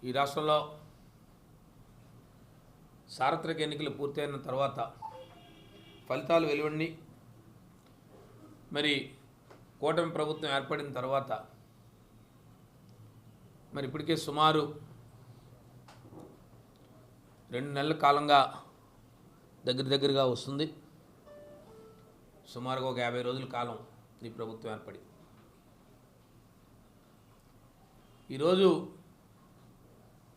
ఈ రాష్ట్రంలో సార్వత్రిక ఎన్నికలు పూర్తయిన తర్వాత ఫలితాలు వెలువడి మరి కూటమి ప్రభుత్వం ఏర్పడిన తర్వాత మరి ఇప్పటికే సుమారు 2 నెలల కాలంగా దగ్గరగా వస్తుంది. సుమారుగా ఒక 50 రోజుల కాలం ఈ ప్రభుత్వం ఏర్పడి ఈరోజు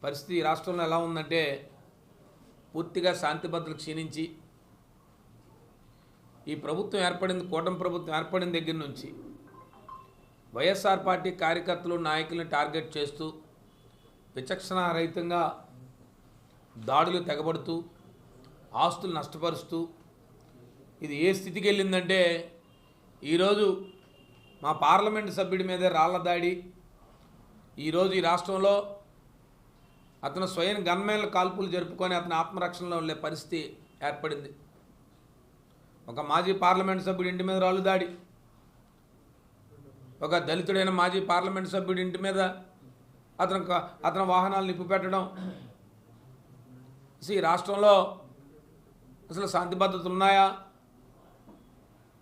పరిస్థితి రాష్ట్రంలో ఎలా ఉందంటే పూర్తిగా శాంతి భద్రతలు క్షీణించి ఈ ప్రభుత్వం ఏర్పడింది, కూటమి ప్రభుత్వం ఏర్పడిన దగ్గర నుంచి వైఎస్ఆర్ పార్టీ కార్యకర్తలు నాయకులను టార్గెట్ చేస్తూ విచక్షణారహితంగా దాడులు తెగబడుతూ ఆస్తులు నష్టపరుస్తూ ఇది ఏ స్థితికి వెళ్ళిందంటే ఈరోజు మా పార్లమెంటు సభ్యుడి మీదే రాళ్ల దాడి, ఈరోజు ఈ రాష్ట్రంలో అతను స్వయం గన్మేన్ల కాల్పులు జరుపుకొని అతని ఆత్మరక్షణలో ఉండే పరిస్థితి ఏర్పడింది. ఒక మాజీ పార్లమెంటు సభ్యుడి ఇంటి మీద రాళ్ళు దాడి, ఒక దళితుడైన మాజీ పార్లమెంటు సభ్యుడి ఇంటి మీద అతని వాహనాలు నిప్పు పెట్టడం. ఈ రాష్ట్రంలో అసలు శాంతి భద్రతలు ఉన్నాయా?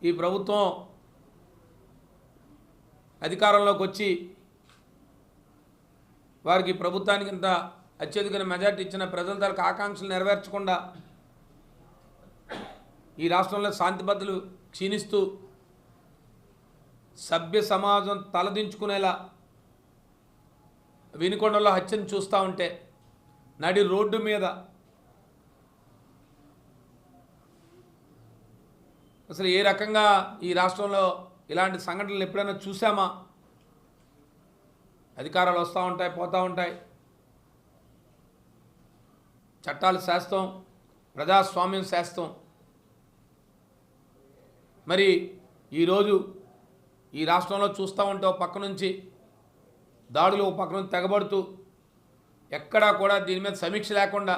ఈ ప్రభుత్వం అధికారంలోకి వచ్చి వారికి ప్రభుత్వానికి ఇంత అత్యధిక మెజార్టీ ఇచ్చిన ప్రజల తాలూకు ఆకాంక్షలు నెరవేర్చకుండా ఈ రాష్ట్రంలో శాంతి భద్రతలు క్షీణిస్తూ సభ్య సమాజం తలదించుకునేలా వినుకొండలో హత్యను చూస్తూ ఉంటే నడి రోడ్డు మీద అసలు ఏ రకంగా ఈ రాష్ట్రంలో ఇలాంటి సంఘటనలు ఎప్పుడైనా చూసామా? అధికారాలు వస్తూ ఉంటాయి, పోతూ ఉంటాయి, చట్టాలు శాస్త్రం, ప్రజాస్వామ్యం శాస్త్రం. మరి ఈరోజు ఈ రాష్ట్రంలో చూస్తూ ఉంటే ఒక పక్క నుంచి దాడులు, ఒక పక్క నుంచి తెగబడుతూ ఎక్కడా కూడా దీని మీద సమీక్ష లేకుండా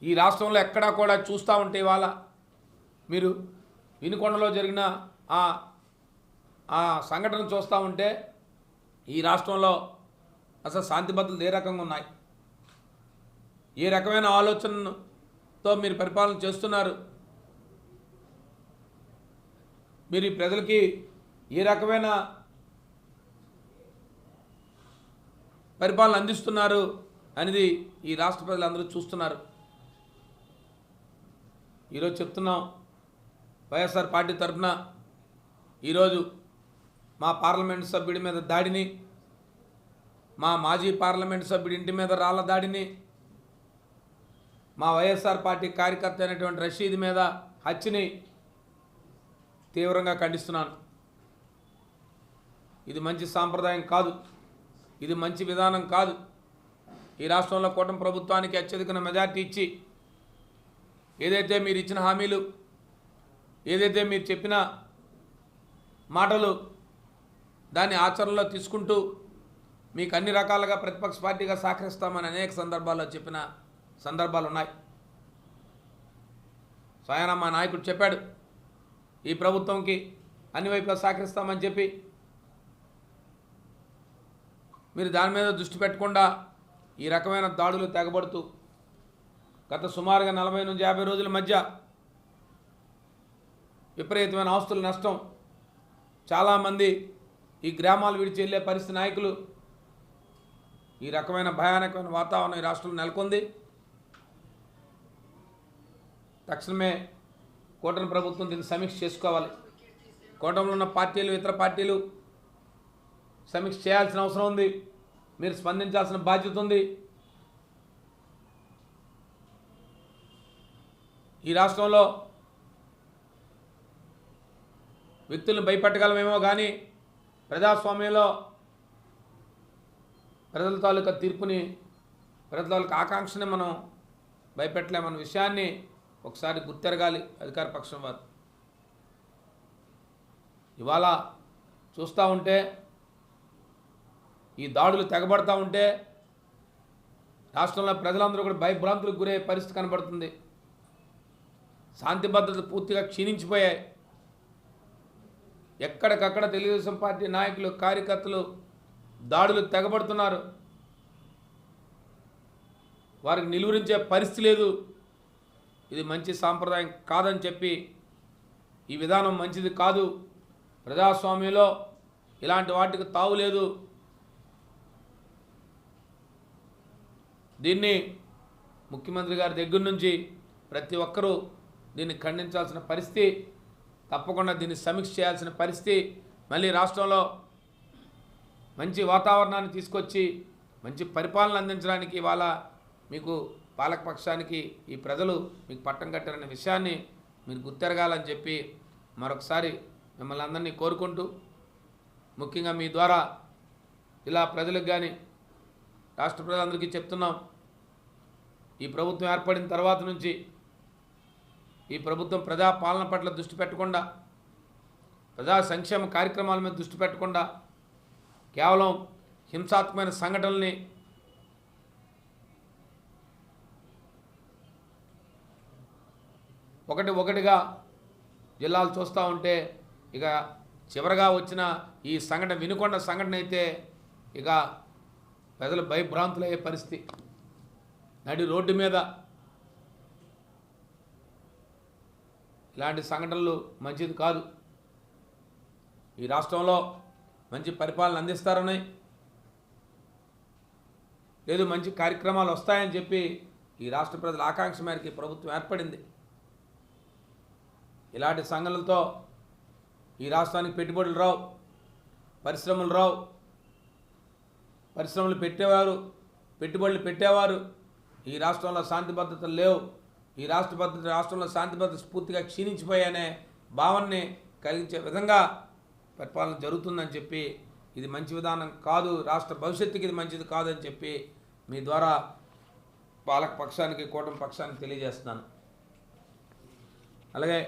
ఈ రాష్ట్రంలో ఎక్కడా కూడా చూస్తూ ఉంటే ఇవాళ మీరు వినుకొండలో జరిగిన ఆ సంఘటన చూస్తూ ఉంటే ఈ రాష్ట్రంలో అసలు శాంతి భద్రతలు ఏ రకంగా ఉన్నాయి, ఏ రకమైన ఆలోచనతో మీరు పరిపాలన చేస్తున్నారు, మీరు ఈ ప్రజలకి ఏ రకమైన పరిపాలన అందిస్తున్నారు అనేది ఈ రాష్ట్ర ప్రజలందరూ చూస్తున్నారు. ఈరోజు చెప్తున్నాం, వైఎస్ఆర్ పార్టీ తరఫున ఈరోజు మా పార్లమెంటు సభ్యుడి మీద దాడిని, మా మాజీ పార్లమెంటు సభ్యుడి ఇంటి మీద రాళ్ల దాడిని, మా వైఎస్ఆర్ పార్టీ కార్యకర్త అయినటువంటి రషీద్ మీద హత్యని తీవ్రంగా ఖండిస్తున్నాను. ఇది మంచి సాంప్రదాయం కాదు, ఇది మంచి విధానం కాదు. ఈ రాష్ట్రంలో కూటమి ప్రభుత్వానికి అత్యధిక మెజార్టీ ఇచ్చి ఏదైతే మీరు ఇచ్చిన హామీలు, ఏదైతే మీరు చెప్పిన మాటలు దాన్ని ఆచరణలో తీసుకుంటూ మీకు అన్ని రకాలుగా ప్రతిపక్ష పార్టీగా సహకరిస్తామని అనేక సందర్భాల్లో చెప్పిన సందర్భాలు ఉన్నాయి. స్వయానా మా నాయకుడు చెప్పాడు, ఈ ప్రభుత్వంకి అన్ని వైపులా సహకరిస్తామని చెప్పి. మీరు దాని మీద దృష్టి పెట్టకుండా ఈ రకమైన దాడులు తెగబడుతూ గత సుమారుగా 40 నుంచి 50 రోజుల మధ్య విపరీతమైన ఆస్తుల నష్టం, చాలామంది ఈ గ్రామాలు విడిచి వెళ్ళే పరిస్థితి, నాయకులు, ఈ రకమైన భయానకమైన వాతావరణం ఈ రాష్ట్రంలో నెలకొంది. తక్షణమే కూటమి ప్రభుత్వం దీన్ని సమీక్ష చేసుకోవాలి. కూటమిలో ఉన్న పార్టీలు, ఇతర పార్టీలు సమీక్ష చేయాల్సిన అవసరం ఉంది. మీరు స్పందించాల్సిన బాధ్యత ఉంది. ఈ రాష్ట్రంలో వ్యక్తులను భయపెట్టగలమేమో కానీ ప్రజాస్వామ్యంలో ప్రజల తాలూకా తీర్పుని, ప్రజల తాలూకా ఆకాంక్షని మనం భయపెట్టలేమన్న విషయాన్ని ఒకసారి గుర్తెరగాలి అధికార పక్షం వారు. ఇవాళ చూస్తూ ఉంటే ఈ దాడులు తెగబడతా ఉంటే రాష్ట్రంలో ప్రజలందరూ కూడా భయభ్రాంతులకు గురయ్యే పరిస్థితి కనబడుతుంది. శాంతి భద్రతలు పూర్తిగా క్షీణించిపోయాయి. ఎక్కడికక్కడ తెలుగుదేశం పార్టీ నాయకులు కార్యకర్తలు దాడులు తెగబడుతున్నారు. వారికి నిలువరించే పరిస్థితి లేదు. ఇది మంచి సాంప్రదాయం కాదని చెప్పి, ఈ విధానం మంచిది కాదు, ప్రజాస్వామ్యంలో ఇలాంటి వాటికి తావు లేదు. దీన్ని ముఖ్యమంత్రి గారి దగ్గర నుంచి ప్రతి ఒక్కరూ దీన్ని ఖండించాల్సిన పరిస్థితి, తప్పకుండా దీన్ని సమీక్ష చేయాల్సిన పరిస్థితి. మళ్ళీ రాష్ట్రంలో మంచి వాతావరణాన్ని తీసుకొచ్చి మంచి పరిపాలన అందించడానికి ఇవాళ మీకు పాలకపక్షానికి ఈ ప్రజలు మీకు పట్టం కట్టారనే విషయాన్ని మీరు గుర్తెరగాలని చెప్పి మరొకసారి మిమ్మల్ని అందరినీ కోరుకుంటూ, ముఖ్యంగా మీ ద్వారా ఇలా ప్రజలకు కానీ రాష్ట్ర ప్రజలందరికీ చెప్తున్నాం, ఈ ప్రభుత్వం ఏర్పడిన తర్వాత నుంచి ఈ ప్రభుత్వం ప్రజా పాలన పట్ల దృష్టి పెట్టకుండా, ప్రజా సంక్షేమ కార్యక్రమాల మీద దృష్టి పెట్టకుండా కేవలం హింసాత్మకమైన సంఘటనల్ని ఒకటిగా జిల్లాలు చూస్తూ ఉంటే, ఇక చివరగా వచ్చిన ఈ సంఘటన వినుకొండ సంఘటన అయితే ఇక ప్రజలు భయభ్రాంతులయ్యే పరిస్థితి. నడి రోడ్డు మీద ఇలాంటి సంఘటనలు మంచిది కాదు. ఈ రాష్ట్రంలో మంచి పరిపాలన అందిస్తారని, లేదు మంచి కార్యక్రమాలు వస్తాయని చెప్పి ఈ రాష్ట్ర ప్రజల ఆకాంక్ష మేరకు ఈ ప్రభుత్వం ఏర్పడింది. ఇలాంటి సంఘటనలతో ఈ రాష్ట్రానికి పెట్టుబడులు రావు, పరిశ్రమలు రావు. పరిశ్రమలు పెట్టుబడులు పెట్టేవారు ఈ రాష్ట్రంలో శాంతి భద్రతలు లేవు. ఈ రాష్ట్రంలో శాంతి భద్రత పూర్తిగా క్షీణించిపోయానే భావనని కలిగించే విధంగా పరిపాలన జరుగుతుందని చెప్పి, ఇది మంచి విధానం కాదు, రాష్ట్ర భవిష్యత్తుకి ఇది మంచిది కాదని చెప్పి మీ ద్వారా పాలక పక్షానికి, కూటమి పక్షానికి తెలియజేస్తున్నాను. అలాగే